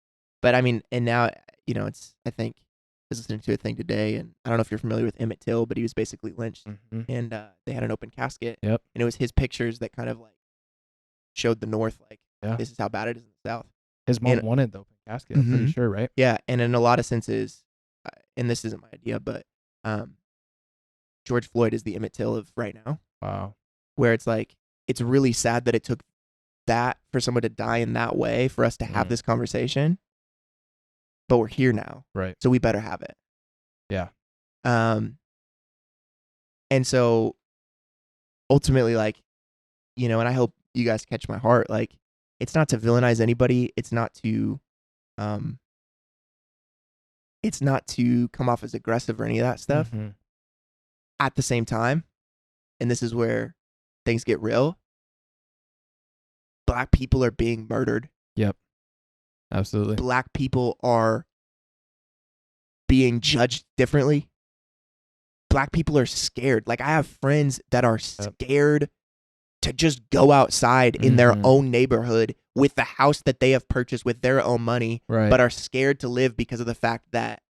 Speaker 1: But I mean, and now, you know, it's, I think, I was listening to a thing today, and I don't know if you're familiar with Emmett Till, but he was basically lynched, and they had an open casket.
Speaker 2: Yep.
Speaker 1: And it was his pictures that kind of like showed the North, like, this is how bad it is in the South.
Speaker 2: His mom wanted the open casket, I'm pretty sure, right?
Speaker 1: Yeah, and in a lot of senses, and this isn't my idea, but George Floyd is the Emmett Till of right now.
Speaker 2: Wow.
Speaker 1: Where it's like, it's really sad that it took that for someone to die in that way for us to have this conversation. But we're here now.
Speaker 2: Right.
Speaker 1: So we better have it.
Speaker 2: Yeah.
Speaker 1: And so ultimately, like, you know, and I hope you guys catch my heart, like, it's not to villainize anybody. It's not to It's not to come off as aggressive or any of that stuff.
Speaker 2: Mm-hmm.
Speaker 1: At the same time, and this is where things get real, Black people are being murdered.
Speaker 2: Yep. Absolutely.
Speaker 1: Black people are being judged differently. Black people are scared. Like, I have friends that are scared to just go outside in their own neighborhood with the house that they have purchased with their own money, but are scared to live because of the fact that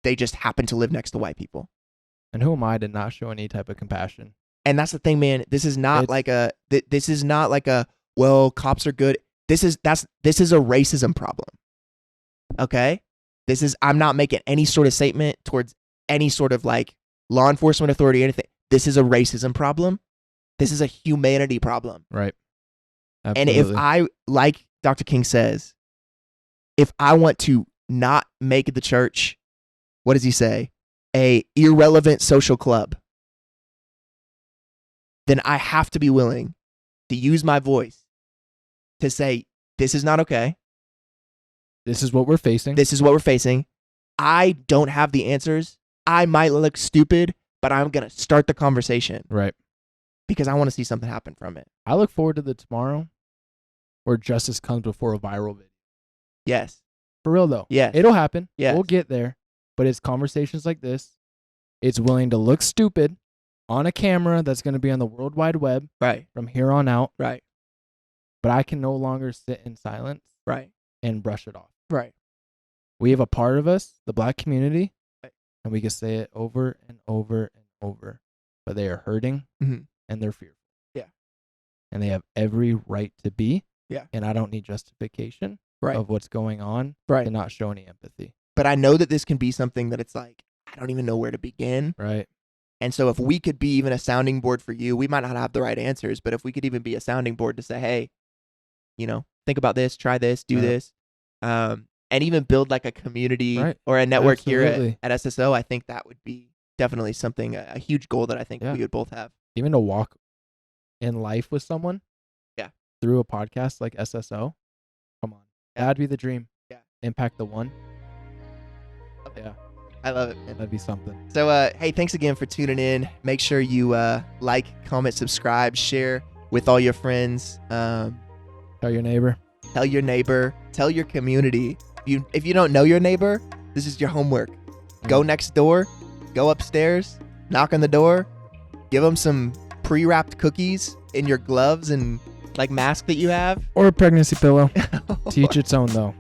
Speaker 1: they just happen to live next to white people.
Speaker 2: And who am I to not show any type of compassion?
Speaker 1: And that's the thing, man. This is not like a well, cops are good. This is a racism problem. Okay? I'm not making any sort of statement towards any sort of like law enforcement authority or anything. This is a racism problem. This is a humanity problem.
Speaker 2: Right. Absolutely.
Speaker 1: And if I, like Dr. King says, if I want to not make the church, what does he say? A irrelevant social club, then I have to be willing to use my voice to say, this is not okay.
Speaker 2: This is what we're facing.
Speaker 1: This is what we're facing. I don't have the answers. I might look stupid, but I'm going to start the conversation.
Speaker 2: Right.
Speaker 1: Because I want to see something happen from it.
Speaker 2: I look forward to the tomorrow where justice comes before a viral video.
Speaker 1: Yes.
Speaker 2: For real, though.
Speaker 1: Yes.
Speaker 2: It'll happen.
Speaker 1: Yes.
Speaker 2: We'll get there. But it's conversations like this. It's willing to look stupid on a camera that's going to be on the World Wide Web.
Speaker 1: Right.
Speaker 2: From here on out.
Speaker 1: Right.
Speaker 2: But I can no longer sit in silence.
Speaker 1: Right.
Speaker 2: And brush it off.
Speaker 1: Right.
Speaker 2: We have a part of us, the Black community, right, and we can say it over and over and over. But they are hurting and they're fearful.
Speaker 1: Yeah.
Speaker 2: And they have every right to be.
Speaker 1: Yeah.
Speaker 2: And I don't need justification of what's going on to not show any empathy.
Speaker 1: But I know that this can be something that it's like, I don't even know where to begin.
Speaker 2: Right.
Speaker 1: And so if we could be even a sounding board for you, we might not have the right answers, but if we could even be a sounding board to say, hey, think about this, try this, do this, and even build like a community or a network here at SSO, I think that would be definitely something, a huge goal that I think we would both have.
Speaker 2: Even to walk in life with someone through a podcast like SSO, come on. That'd be the dream.
Speaker 1: Yeah.
Speaker 2: Impact the one. Yeah.
Speaker 1: I love it, man.
Speaker 2: That'd be something.
Speaker 1: So, hey, thanks again for tuning in. Make sure you like, comment, subscribe, share with all your friends.
Speaker 2: Tell your neighbor.
Speaker 1: Tell your neighbor. Tell your community. If you don't know your neighbor, this is your homework. Go next door. Go upstairs. Knock on the door. Give them some pre-wrapped cookies in your gloves and like mask that you have.
Speaker 2: Or a pregnancy pillow. To each its own, though.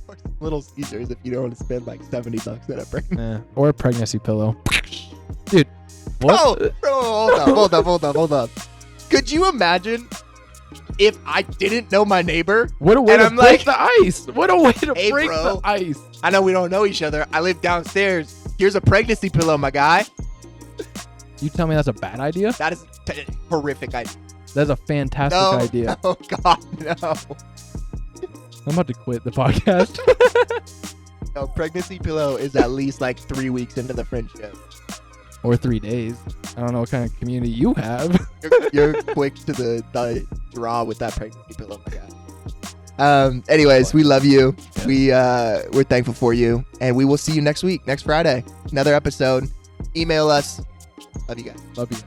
Speaker 1: Or some Little Caesars if you don't want to spend like $70 at a pregnancy.
Speaker 2: Or a pregnancy pillow. Dude.
Speaker 1: What? Hold up. Could you imagine if I didn't know my neighbor?
Speaker 2: What a way to break the ice. What a way to break the ice.
Speaker 1: I know we don't know each other. I live downstairs. Here's a pregnancy pillow, my guy.
Speaker 2: You tell me that's a bad idea?
Speaker 1: That is a horrific idea.
Speaker 2: That's a fantastic idea.
Speaker 1: Oh, God, no.
Speaker 2: I'm about to quit the podcast.
Speaker 1: No, pregnancy pillow is at least like 3 weeks into the friendship.
Speaker 2: Or 3 days. I don't know what kind of community you have.
Speaker 1: You're quick to the draw with that pregnancy pillow, my guy. Anyways, we love you. Yeah. We're thankful for you. And we will see you next week, next Friday. Another episode. Email us. Love you guys.
Speaker 2: Love you.